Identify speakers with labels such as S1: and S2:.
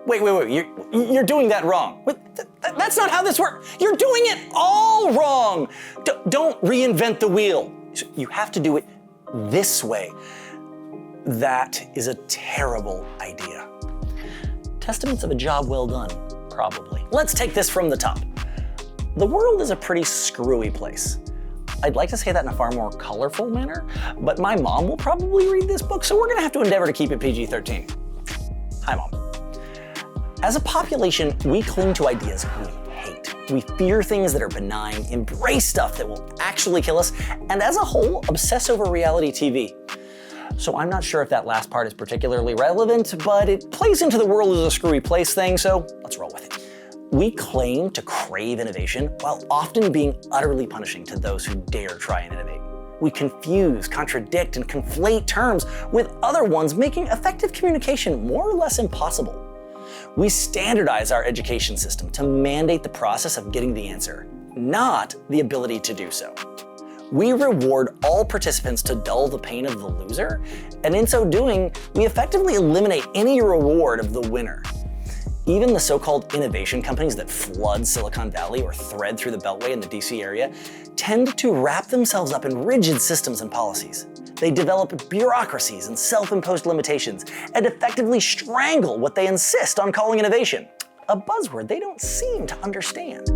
S1: Wait, you're doing that wrong. That's not how this works. You're doing it all wrong. Don't reinvent the wheel. You have to do it this way. That is a terrible idea. Testaments of a job well done, probably. Let's take this from the top. The world is a pretty screwy place. I'd like to say that in a far more colorful manner, but my mom will probably read this book, so we're gonna have to endeavor to keep it PG-13. Hi, Mom. As a population, we cling to ideas we hate. We fear things that are benign, embrace stuff that will actually kill us, and as a whole, obsess over reality TV. So I'm not sure if that last part is particularly relevant, but it plays into the world as a screwy place thing, so let's roll with it. We claim to crave innovation while often being utterly punishing to those who dare try and innovate. We confuse, contradict, and conflate terms with other ones, making effective communication more or less impossible. We standardize our education system to mandate the process of getting the answer, not the ability to do so. We reward all participants to dull the pain of the loser, and in so doing, we effectively eliminate any reward of the winner. Even the so-called innovation companies that flood Silicon Valley or thread through the Beltway in the DC area tend to wrap themselves up in rigid systems and policies. They develop bureaucracies and self-imposed limitations and effectively strangle what they insist on calling innovation, a buzzword they don't seem to understand.